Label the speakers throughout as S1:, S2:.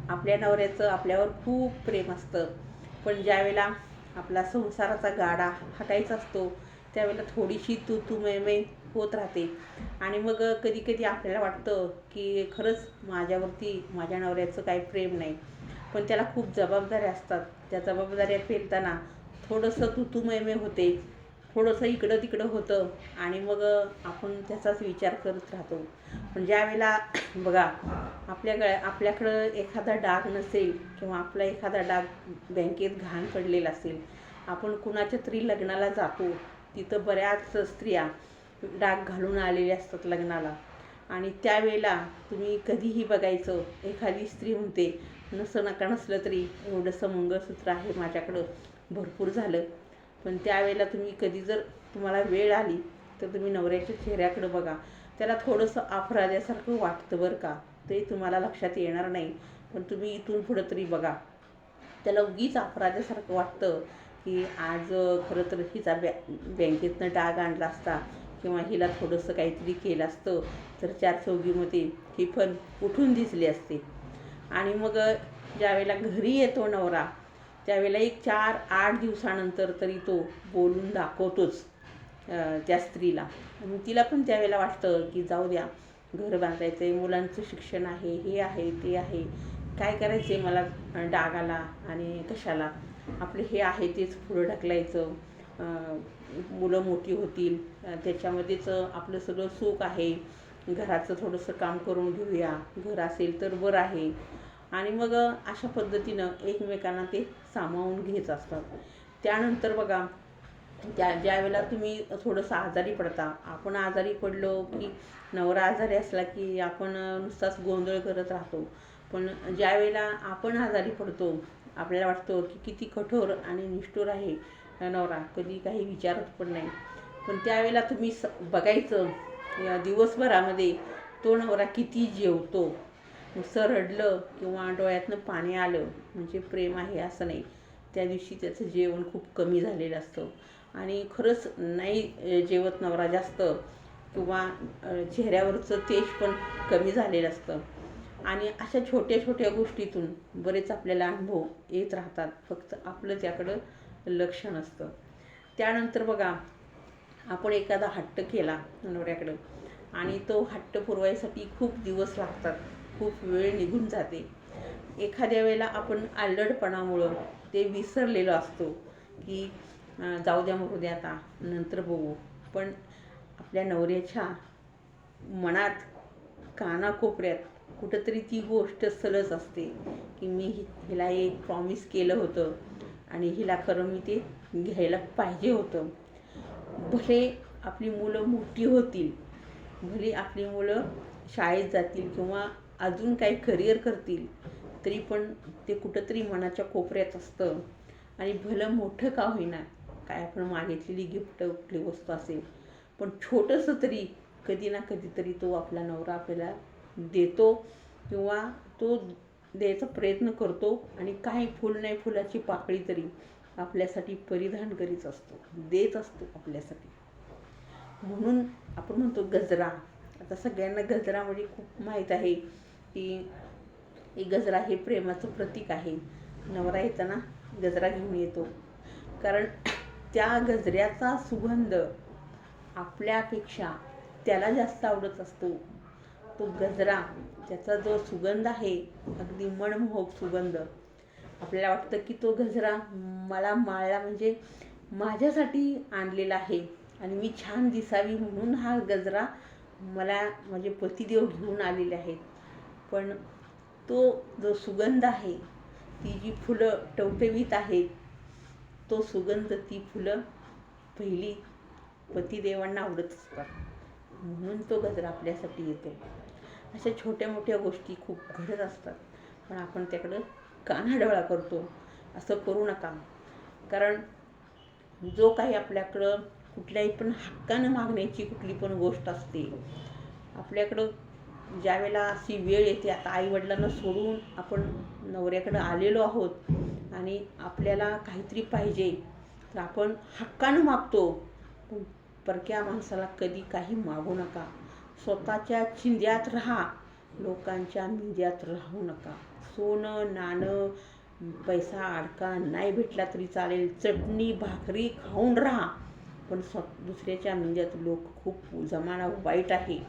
S1: आपल्या नवऱ्याचं आपल्यावर खूप प्रेम असतं. पण ज्यावेळेला आपला संसाराचा गाडा हाकायचा असतो त्यावेळेला थोडीशी तू मै होत राहते. आणि मग कधी कधी आपल्याला वाटतं की खरंच माझ्यावरती माझ्या नवऱ्याचं काही प्रेम नाही. पण त्याला खूप जबाबदाऱ्या असतात. त्या जबाबदाऱ्या पेलताना थोडंसं तू मै होते, थोडंसं इकडं तिकडं होतं. आणि मग आपण त्याचाच विचार करत राहतो. पण ज्यावेळेला बघा आपल्याकडं एखादा डाग नसेल किंवा आपला एखादा डाग बँकेत घाण पडलेला असेल, आपण कुणाच्या तरी लग्नाला जातो, तिथं बऱ्याच स्त्रिया डाग घालून आलेल्या असतात लग्नाला. आणि त्यावेळेला तुम्ही कधीही बघायचं, एखादी स्त्री म्हणते नसलं तरी एवढंसं मंगळसूत्र आहे माझ्याकडं, भरपूर झालं. पण त्यावेळेला तुम्ही कधी जर तुम्हाला वेळ आली तर तुम्ही नवऱ्याच्या चेहऱ्याकडं बघा, त्याला थोडंसं अपराध्यासारखं वाटतं बरं का, ते तुम्हाला लक्षात येणार नाही. पण तुम्ही इथून पुढं तरी बघा, त्याला उगीच अपराध्यासारखं वाटतं की आज खरं तर हिचा बँकेतनं डाग आणला असता किंवा हिला थोडंसं काहीतरी केलं असतं तर चार चौघीमध्ये ही पण उठून दिसली असते. आणि मग ज्यावेळेला घरी येतो नवरा त्यावेळेला एक 4-8 दिवसानंतर तरी तो बोलून दाखवतोच त्या स्त्रीला. आणि तिला पण त्यावेळेला वाटतं की जाऊ द्या, घर बांधायचं आहे, मुलांचं शिक्षण आहे, हे आहे ते आहे, काय करायचं आहे मला डागाला आणि कशाला, आपले हे आहे तेच पुढं ढकलायचं. मुलं मोठी होतील त्याच्यामध्येच आपलं सगळं सुख आहे, घराचं थोडंसं काम करून घेऊया, घर असेल तर बरं आहे. आणि मग अशा पद्धतीनं एकमेकांना ते सामावून घेत असतात. त्यानंतर बघा, ज्यावेळेला तुम्ही थोडंसं आजारी पडता, आपण आजारी पडलो की नवरा आजारी असला की आपण नुसताच गोंधळ करत राहतो. पण ज्यावेळेला आपण आजारी पडतो आपल्याला वाटतं की किती कठोर आणि निष्ठुर आहे नवरा, कधी काही विचारत पण नाही. पण त्यावेळेला तुम्ही बघायचं या दिवसभरामध्ये तो नवरा किती जेवतो. नुसतं रडलं किंवा डोळ्यातनं पाणी आलं म्हणजे प्रेम आहे असं नाही. त्या दिवशी त्याचं जेवण खूप कमी झालेलं असतं. आणि खरंच नाही जेवत नवरा जास्त किंवा चेहऱ्यावरचं तेज पण कमी झालेलं असतं. आणि अशा छोट्या छोट्या गोष्टीतून बरेच आपल्याला अनुभव येत राहतात, फक्त आपलं त्याकडं लक्ष नसतं. त्यानंतर बघा, आपण एखादा हट्ट केला नवऱ्याकडं आणि तो हट्ट पुरवायसाठी खूप दिवस लागतात, खूप वेळ निघून जाते. एखाद्या वेळेला आपण अल्लडपणामुळं ते विसरलेलो असतो की जाऊ द्या मरू द्या आता नंतर बघू. पण आपल्या नवऱ्याच्या मनात कानाकोपऱ्यात कुठंतरी ती गोष्ट सलच असते की मी हिला एक प्रॉमिस केलं होतं आणि हिला खरं मी ते घ्यायला पाहिजे होतं. भले आपली मुलं मोठी होतील, भले आपली मुलं शाळेत जातील किंवा अजून काही करिअर करतील, तरी पण ते कुठंतरी मनाच्या कोपऱ्यात असतं. आणि भलं मोठं का होईना, काय आपण मागितलेली गिफ्ट कुठली वस्तू असेल, पण छोटंसं तरी कधी ना कधीतरी तो आपला नवरा आपल्याला देतो किंवा तो द्यायचा प्रयत्न करतो. आणि काही फुल नाही फुलाची पाकळी तरी आपल्यासाठी परिधान करीत असतो, देत असतो आपल्यासाठी. म्हणून आपण म्हणतो गजरा. आता सगळ्यांना गजरा म्हणजे खूप माहीत आहे की गजरा हे प्रेमाचं प्रतीक आहे. नवरा येताना गजरा घेऊन येतो, कारण त्या गजऱ्याचा सुगंध आपल्यापेक्षा त्याला जास्त आवडत असतो. तो गजरा, त्याचा जो सुगंध आहे अगदी मनमोहक सुगंध, आपल्याला वाटतं की तो गजरा मला माळला म्हणजे माझ्यासाठी आणलेला आहे आणि मी छान दिसावी म्हणून हा गजरा मला माझे पतिदेव घेऊन आलेले आहेत. पण तो जो सुगंध आहे, ती जी फुलं टवटवीत आहेत, तो सुगंध, ती फुलं पहिली पतिदेवांना आवडत असतात, म्हणून तो गजरा आपल्यासाठी येतो. अशा छोट्या मोठ्या गोष्टी खूप घडत असतात, पण आपण त्याकडं कानाडोळा करतो. असं करू नका. कारण जो काही आपल्याकडं कुठल्याही पण हक्कानं मागण्याची कुठली पण गोष्ट असते, आपल्याकडं ज्यावेळेला अशी वेळ येते, आता आईवडिलांना सोडून आपण नवऱ्याकडं आलेलो आहोत आणि आपल्याला काहीतरी पाहिजे तर आपण हक्कानं मागतो. पण परक्या माणसाला कधी काही मागू नका. स्वतःच्या चिंध्यात राहा, लोकांच्या मिंद्यात राहू नका. सोनं नाणं पैसा अडका नाही भेटला तरी चालेल, चटणी भाकरी खाऊन राहा, पण दुसऱ्याच्या मेंद्यात लोक खूप जमाना वाईट आहे.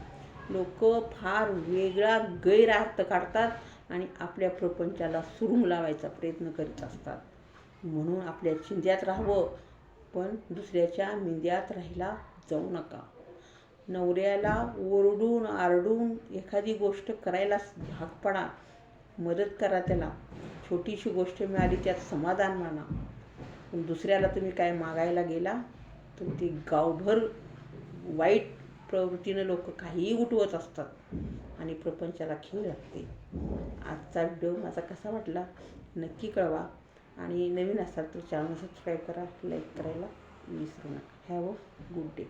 S1: लोक फार वेगळा गैरअर्थ काढतात आणि आपल्या प्रपंचाला सुरुंग लावायचा प्रयत्न करीत असतात. म्हणून आपल्या चिंध्यात राहावं, पण दुसऱ्याच्या मेंद्यात राहायला जाऊ नका. नवऱ्याला ओरडून आरडून एखादी गोष्ट करायला भाग पडा, मदत करा त्याला. छोटीशी गोष्ट मिळाली त्यात समाधान माना. पण दुसऱ्याला तुम्ही काय मागायला गेला तर ती गावभर वाईट प्रवृत्तीनं लोक काहीही उठवत असतात आणि प्रपंचाला खीळ लागते. आजचा व्हिडिओ माझा कसा वाटला नक्की कळवा आणि नवीन असाल तर चॅनल सबस्क्राईब करा, लाईक करायला विसरू नका. Have a good day.